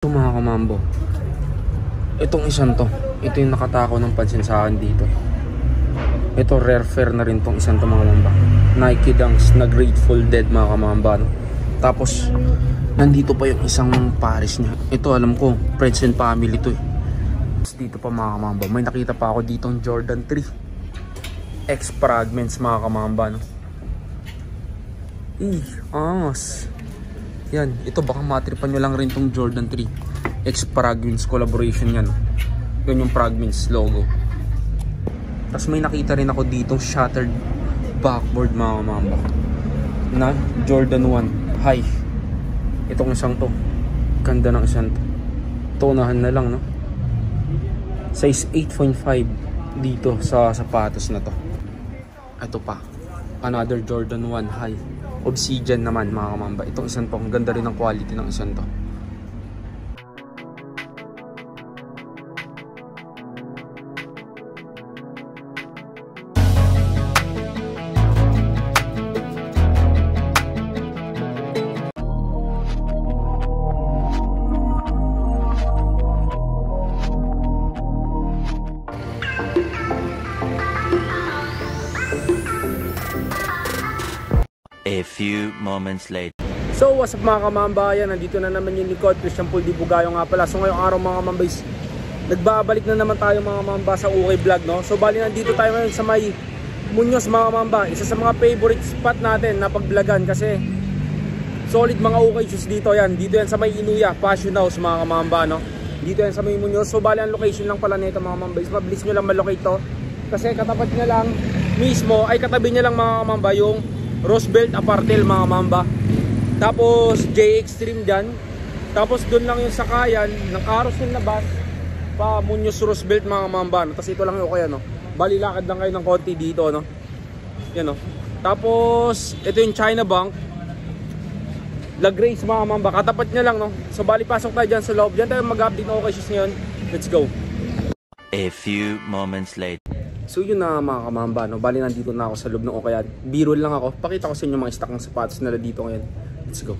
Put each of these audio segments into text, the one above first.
Ito mga kamambo, itong isang to, ito yung nakatako ng pansin sa akin dito. Ito rare fair na rin tong isang to mga kamamba. Nike Dunks na Grateful Dead mga kamamba, no? Tapos nandito pa yung isang pares niya. Ito alam ko, friends and family to eh. Tapos dito pa mga kamamba, may nakita pa ako dito ng Jordan 3 X Fragments mga kamamba, no? Angas. Yan, ito baka matripan nyo lang rin tong Jordan 3 X Fragments collaboration yan. Yun yung Fragments logo. Tapos may nakita rin ako dito shattered backboard mga kamamba na Jordan 1 High. Itong isang to, ganda ng isang to. Tonahan na lang, no? Size 8.5 dito sa sapatos na to. Ito pa, another Jordan 1 High Obsidian naman mga kamamba. Itong isang to, ang ganda rin ng quality ng isang to. A few moments later. So what's up mga kamambayan, nandito na naman yung likod, Christian Paul Di Bugayo nga pala. So ngayong araw mga kamambays, nagbabalik na naman tayo mga kamamba sa OK Vlog, no? So bali nandito tayo ngayon sa may Muñoz mga kamamba, isa sa mga favorite spot natin na pagvlogan kasi solid mga OK shoes dito yan. Dito yan sa may Inuya, Fashion House mga kamamba, no? Dito yan sa may Muñoz. So bali ang location lang pala nito mga kamambays, mabilis nyo lang malocate to kasi katapat nyo lang mismo, ay katabi nyo lang mga kamamba yung Roosevelt Apartel mga mamba. Tapos J Extreme dyan. Tapos doon lang yung sakayan ng carousel na bus pa Muñoz Roosevelt mga mamba, no? Tapos ito lang yung okay, no? Bali lakad lang kayo ng konti dito, no? Yan, no? Tapos ito yung China Bank La Grace mga mamba, katapat nya lang, no? So bali pasok tayo dyan sa loob. Dyan tayo mag-update ng okay shoes ngayon. Let's go. A few moments later. So yun na mga kamamba, no? Bali nandito na ako sa loob ng Okayan. Biro lang ako. Pakita ko sa inyo mga stock ng sapatos nila dito ngayon. Let's go.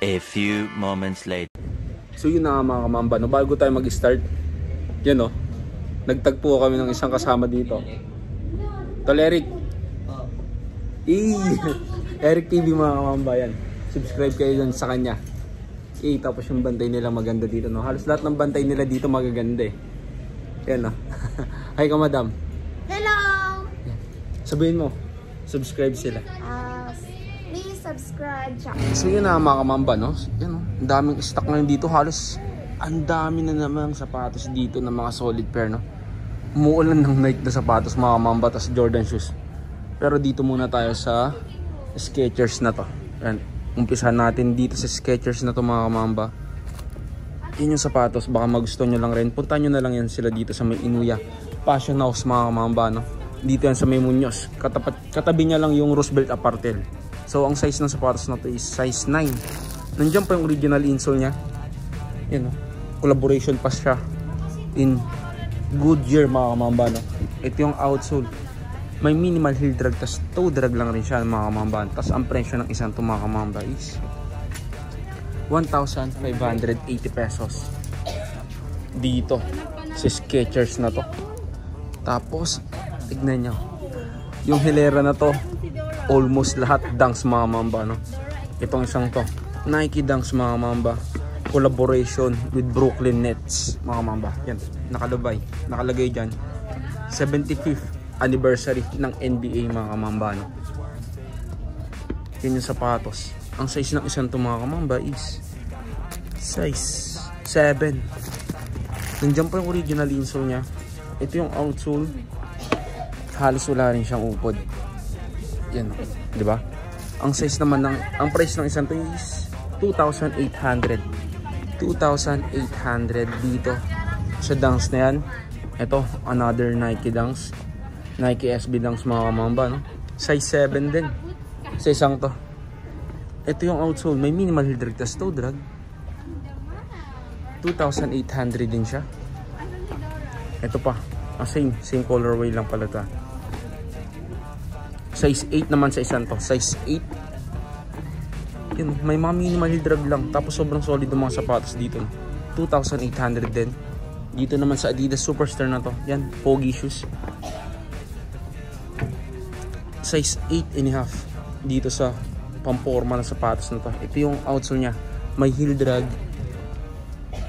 A few moments later. So yun na mga kamamba, no? Bago tayo mag-start, yan, no? Nagtagpo kami ng isang kasama dito. Tol Eric. Eric TV mga kamamba, yan. Subscribe kayo dyan sa kanya. Tapos yung bantay nila maganda dito, no? Halos lahat ng bantay nila dito magaganda eh. Yan, no? Hi ka madam. Hello! Sabihin mo, subscribe sila. Please subscribe. So yun na mga kamamba, no? Yan, no? Ang daming stock ngayon dito. Halos ang dami na naman sapatos dito ng mga solid pair, no? Umuulan ng Nike na sapatos mga kamamba, tas Jordan shoes. Pero dito muna tayo sa Skechers na to. Yan. Umpisahan natin dito sa Skechers na to mga kamamba. Yun yung sapatos, baka magusto nyo lang rin. Punta nyo na lang yan sila dito sa may Inuya Fashion House mga kamamba, no? Dito yan sa may Muñoz. Katabi niya lang yung Roosevelt Apartel. So ang size ng sapatos na to is size 9. Nandiyan pa yung original insole niya. Yan, no? Collaboration pa siya in Goodyear mga kamamba, no? Ito yung outsole. May minimal heel drag, tas toe drag lang rin siya mga kamamba. Tas ang presyo ng isang to mga kamamba is 1,580 pesos dito sa Skechers na to. Tapos tignan nyo yung hilera na to, almost lahat Dunks mga mamba, no? Itong isang to, Nike Dunks mga mamba, collaboration with Brooklyn Nets mga mamba. Yan, nakalagay dyan 75th anniversary ng NBA mga kamamba, no? Yan yung sapatos. Ang size ng isang to mga kamamba is size 7. Nandiyan pa yung original insole nya. Ito yung outsole. Halos wala rin siyang upod. Yan, di ba? Ang size naman ng, ang price ng isang to is 2,800. 2,800 dito sa Dunks na yan. Ito, another Nike Dunks. Nike SB Dunks mga kamamba, no? Size 7 din. Sa isang to. Ito yung outsole. May minimal heel drag tas toe drag. 2,800 din siya. Ito pa. Same colorway lang pala ta. Size 8 naman sa isang to. Size 8. Yun, may mga minimal heel drag lang. Tapos sobrang solid ng mga sapatos dito. 2,800 din. Dito naman sa Adidas Superstar na to. Yan, pogi shoes. Size 8.5. Dito sa pamporma ng sapatos na to. Ito yung outsole nya. May heel drag.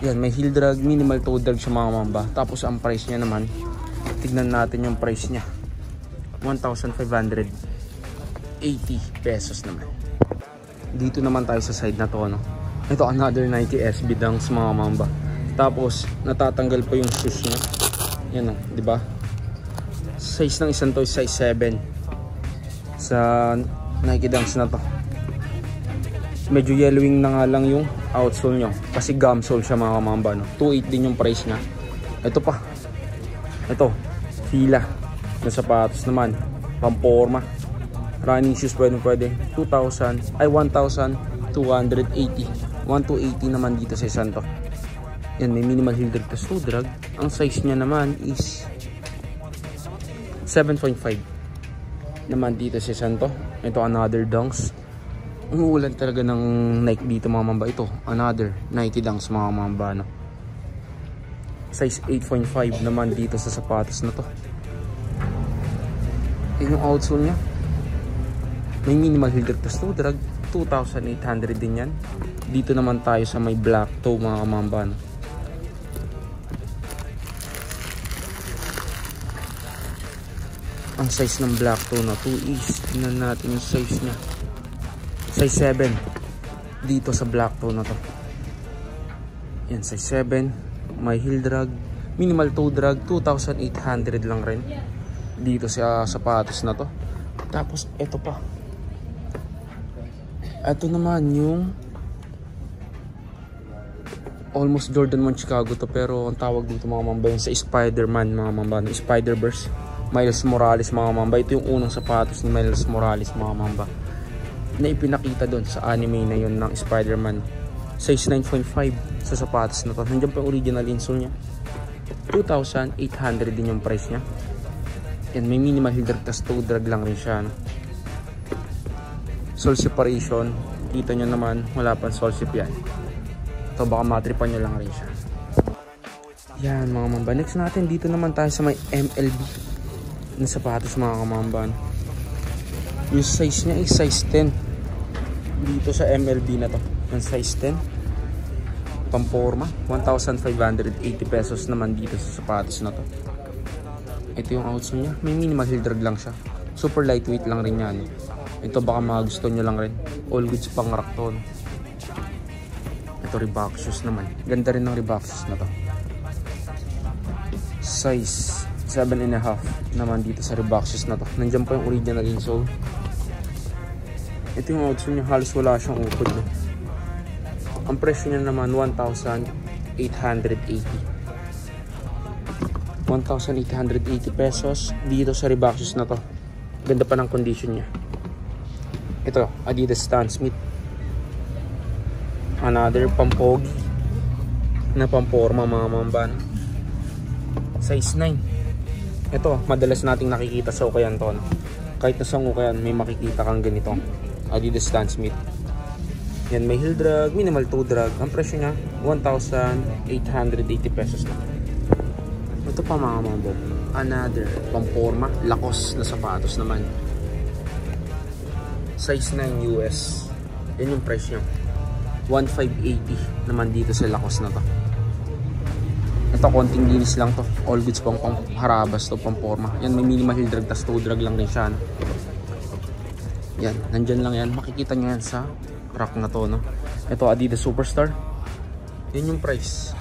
Yan, may heel drag. Minimal toe drag siya mga mamba. Tapos ang price nya naman, tignan natin yung price nya. 1,580 pesos naman. Dito naman tayo sa side na to, no? Ito another Nike SB Dunks mga mamba. Tapos natatanggal pa yung shoes nya. Yan, no? Di ba? Size ng isang to is size 7 sa Nike Dunks na to. Medyo yellowing na nga lang yung outsole nyo kasi gum sole siya mga kamamba, no? 2,800 din yung price nya. Ito pa, ito fila na sapatos naman, pamporma, running shoes, pwede 1,280. 1,280 naman dito sa isang to. Yan, may minimal heel drag tas toe drag. Ang size nya naman is 7.5 naman dito sa isang to. Ito another Dunks. Umuulan talaga ng Nike dito mga mamba. Ito another Nike Dunks mga mamba, no? Size 8.5 naman dito sa sapatos na to. Yan yung outsole nya. May minimal heel drag tas toe drag. 2,800 din yan. Dito naman tayo sa may black toe mga mamba, no? Ang size ng black toe na 2 is, tingnan natin yung size nya. Size 7 dito sa black toe na to. Yan, size 7. May heel drag, minimal toe drag. 2,800 lang rin dito sa sapatos na to. Tapos ito pa, ito naman yung almost Jordan 1 Chicago to, pero ang tawag dito mga mamba yun sa Spider-Man mga mamba, Spider-Verse, Miles Morales mga mamba. Ito yung unang sapatos ni Miles Morales mga mamba na ipinakita doon sa anime na yun ng Spider-Man. Size 9.5 sa sapatos na to. Nandiyan pa yung original insole nya. 2,800 din yung price nya. And may minimal heel drag tas toe drag lang rin siya, no? Sole separation, kita nyo naman wala pang sole sep yan. Ito baka matripan nyo lang rin siya. Yan mga mamba. Next natin, dito naman tayo sa may MLB na sapatos mga kamamban. Yung size nya is size 10 dito sa MLB na to. Yung size 10 pamporma, 1,580 pesos naman dito sa sapatos na to. Ito yung outsole nya. May minimal heel drag lang siya. Super lightweight lang rin yan. Ito baka magusto nyo lang rin. All goods pang rock to. Ito Reebok shoes naman. Ganda rin ng Reebok shoes na to. Size 7.5 naman dito sa Reebok shoes na to. Nandiyan pa yung original insole. Ito yung outsole nya. Halos wala siyang upod, no? Ang presyo niya naman 1,880. 1,880 pesos dito sa Reebok shoes na to. Ganda pa ng condition niya. Ito, Adidas Stan Smith. Another pampogi na pamporma mga mamban. Size 9. Ito, madalas nating nakikita sa ukayan to, no? Kahit na sa ukayan, may makikita kang ganito. Adidas Stan Smith. Yan, may heel drag, minimal toe drag. Ang presyo niya, 1,880 pesos lang. Ito pa mga mambo, another pamporma, Lacoste na sapatos naman. Size 9 US. Yan yung price niya. 1,580 naman dito sa Lacoste na to. Ito Ito, konting linis lang to. All goods pang harabas to, pang forma. Yan, may minimal heel drag, tas toe drag lang rin siya, no? Yan, nandyan lang yan. Makikita nyo yan sa rack na to, no? Ito, Adidas Superstar. Yan yung price.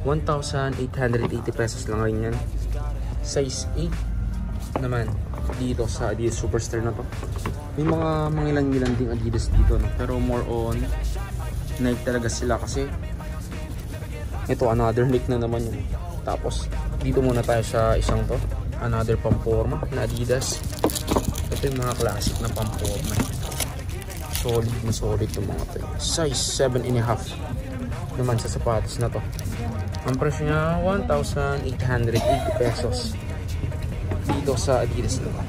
1,880 pesos lang rin yan. Size 8 naman dito sa Adidas Superstar na to. May mga mangilan-ngilan ding Adidas dito, no? Pero more on Nike talaga sila kasi ito, another Nike na naman yun. Tapos, dito muna tayo sa isang to. Another pamporma na Adidas. Ito yung mga classic na pamporma. Solid na solid yung mga to. Size 7.5 naman sa sapatos na to. Ang presyo niya, 1,880 pesos. Dito sa Adidas na to.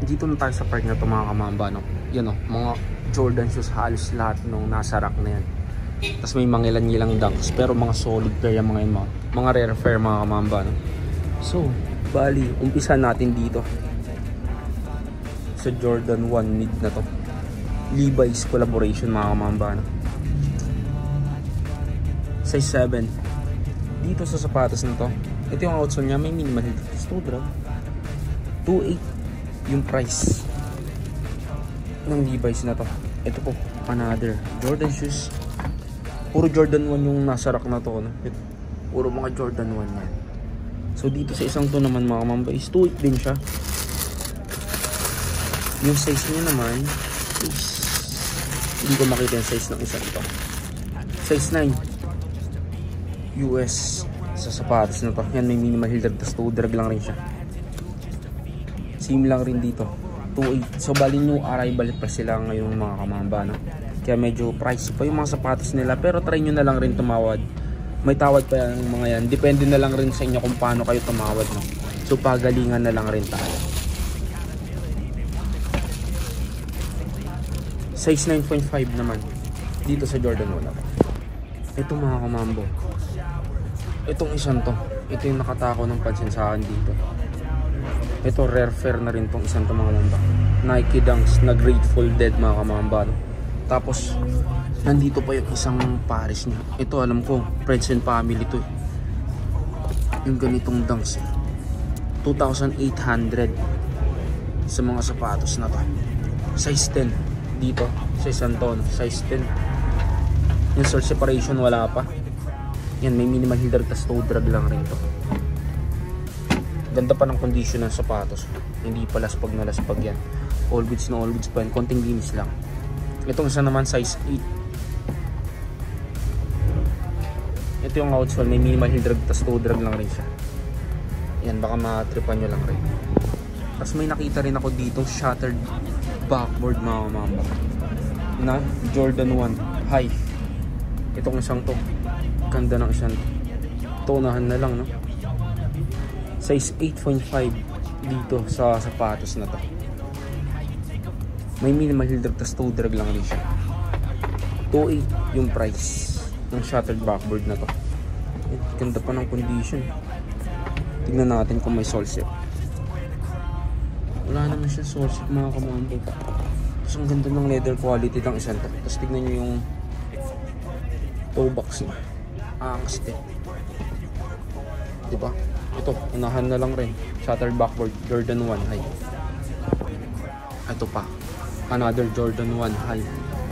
Dito na tayo sa part na to, mga kamamba, no? Yan, no? Mga Jordan shoes, halos lahat nung nasa rack na yan. Tapos may mangilan-ngilang dunks, pero mga solid pair yung mga yun, mga rare pair, mga kamamba, no? So, bali, umpisa natin dito sa Jordan 1 mid na to. Levi's collaboration, mga kamamba, no? Size 7. Dito sa sapatos na to, ito yung outsole niya, may minimal heel. Ito, 2.8 yung price ng Levi's na to. Ito po, another Jordan shoes. Puro Jordan 1 yung nasa rack na to, no? Puro mga Jordan 1 yan. So dito sa isang to naman, mga kamamba, is 2.8 din siya. Yung size niya naman is, hindi ko makita yung size ng isang to. Size 9 US sa sapatos na to. Yan, may minimal heel drag, tas toe drag lang rin siya. Same lang rin dito, 2.8. So bali new arrival pa sila ngayong, mga kamamba, no? Kaya medyo pricey pa yung mga sapatos nila, pero try nyo na lang rin tumawad. May tawad pa yan, mga yan. Depende na lang rin sa inyo kung paano kayo tumawad, no? So pagalingan na lang rin tayo. Size 9.5 naman dito sa Jordan 1. Ito, mga kamambo, itong isang to, ito yung nakatako ng pansin sa akin dito. Ito, rare fair na rin tong isang to, mga kamamba. Nike Dunks na Grateful Dead, mga kamamba, no? Tapos nandito pa yung isang pares niya. Ito, alam ko, friends and family to, eh. Yung ganitong Dunks, eh. 2,800 sa mga sapatos na to. Size 10 dito sa isang to, no? Size 10. Yung sole separation wala pa. Yan, may minimal heel drag, tas toe drag lang rin to. Ganda pa ng condition ng sapatos. Hindi pa laspag na laspag yan. All goods na all goods pa yan. Konting linis lang. Itong isa naman, size 8. Ito yung outsole, may minimal heel drag, tas toe drag lang rin siya. Yan, baka matripan nyo lang rin. Tapos may nakita rin ako ditong shattered backboard, mga kamamba, na Jordan 1 high. Itong isang to, ganda ng isang to. Tonahan na lang, no? Size 8.5 dito sa sapatos na to. May minimal heel drag, tas toe drag lang rin siya. 2.8 yung price ng shattered backboard na to. Ganda pa ng condition. Tignan natin kung may sole set. Wala naman siya sole set, mga kamambo. Tapos ang ganda ng leather quality ng isang to. Tapos tignan nyo yung toe box niya. Angas din, diba? Ito, unahan na lang rin. Shattered backboard, Jordan 1 high. Ito pa, another Jordan 1 high.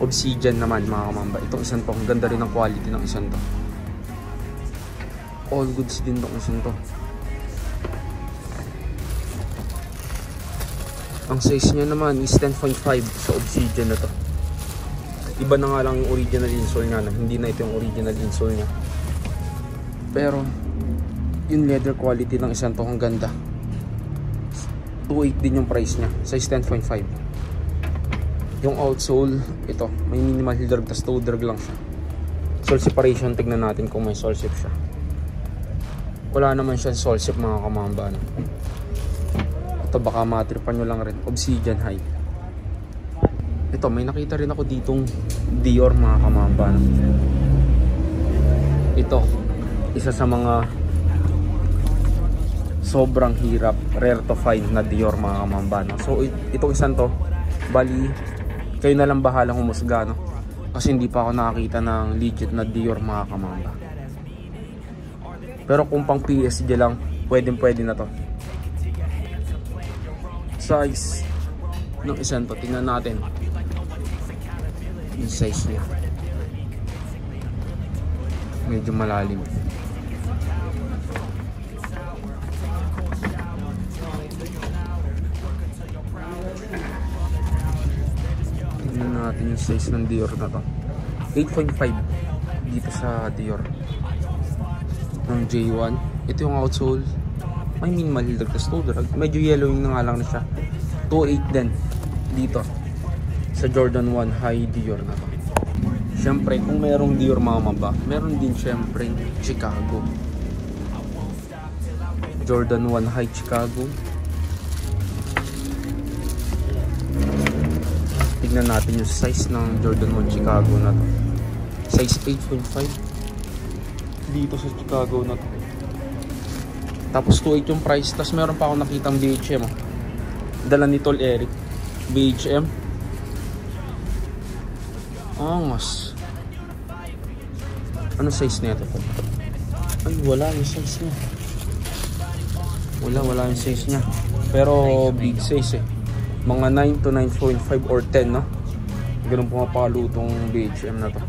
Obsidian naman, mga kamamba. Itong isang to, ang ganda rin ng quality ng isang to. All goods din itong isang to. Ang size niya naman is 10.5 sa Obsidian na to. Iba na nga lang yung original insole niya, no? Hindi na ito yung original insole niya. Pero yung leather quality ng isang to, ang ganda. 2.8 din yung price niya. Size 10.5. Yung outsole, ito, may minimal heel drag, tas toe drag lang siya. Sole separation, tignan natin kung may sole sep siya. Wala naman siya sole sep, mga kamamba, no? Ito, baka matripan nyo lang rin. Obsidian high. Ito, may nakita rin ako ditong Dior, mga kamamba, no? Ito, isa sa mga sobrang hirap, rare to find na Dior, mga kamamba, no? So itong isang to, bali kayo na lang bahala humusga, no? Kasi hindi pa ako nakakita ng legit na Dior, mga kamamba. Pero kung pang PSG lang, pwede na to. Size ng isang to, tingnan natin yung size niya. Medyo malalim. Tingnan natin yung size ng Dior na to. 8.5 dito sa Dior ng J1. Ito yung outsole, may minimal heel drag, tas toe drag. Medyo yellowing na nga lang na siya. 2.8 din dito sa Jordan 1 High Dior na to. Siyempre kung merong Dior mga mamba, meron din siyempre Chicago Jordan 1 High Chicago. Tignan natin yung size ng Jordan 1 Chicago na to. Size 8.5 dito sa Chicago na to. Tapos 2.8 yung price. Tapos meron pa ako nakitang BHM. Dala ni Tol Eric. BHM. Angas. Ano size nito po? Ay, wala yung size niya. Wala yung size niya. Pero big size eh. Mga 9 to 9.5 or 10, no? Ganun pumapalo tong BHM na to.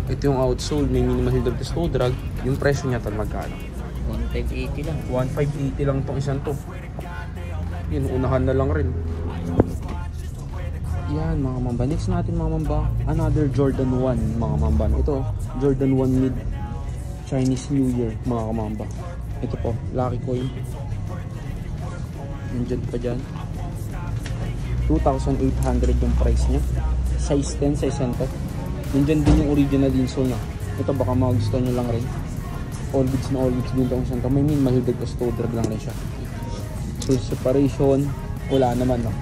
Ito yung outsole, may minimal heel drag, toe drag. Yung presyo niya tal magkano? 1,580 lang. 1,580 lang tong isang to. Yun, unahan na lang rin. Yan mga mamba. Next natin mga mamba, another Jordan 1 mga mamba. Ito, Jordan 1 mid Chinese New Year mga mamba. Ito po, Lucky Coin. Nandiyan pa dyan. 2,800 yung price niya. Size 10, size 10 to. Nandiyan din yung original insole niya. Ito baka magustuhan nyo lang rin. All goods na all goods din itong isang to. May min mahildag ko toe drag lang rin siya. So separation, wala naman no.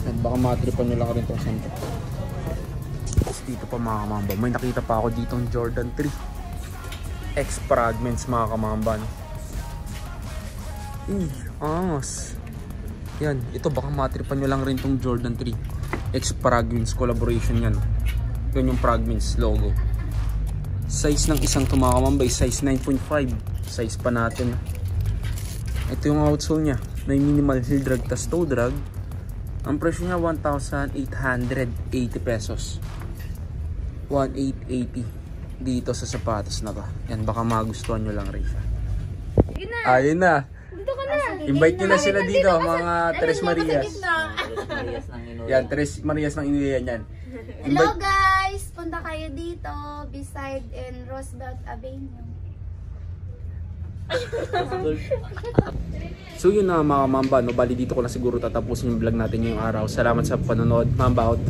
At baka matripan nyo lang rin itong isang to. Tapos dito pa mga kamamba, may nakita pa ako ditong Jordan 3 X fragments mga kamamba no? Angas. Yan, ito baka matripan nyo lang rin itong Jordan 3 X fragments collaboration yan. Yan yung fragments logo. Size ng isang tumakamambay, size 9.5. Size pa natin. Ito yung outsole niya. May minimal heel drag tas toe drag. Ang presyo niya 1,880 pesos. 1,880 dito sa sapatos na to. Yan, baka magustuhan nyo lang rin siya. Ayun na. Dito ka na. Invite nyo na sila dito, mga Tres Marias. Marias ng Inoy. Yan, Tres Marias ng Inuyan yan. Hello guys! Punta kayo dito beside in Roosevelt Avenue. So yun na mga mamba, no? Bali dito ko na siguro tatapusin yung vlog natin ngayong araw. Salamat sa panonood, mamba out.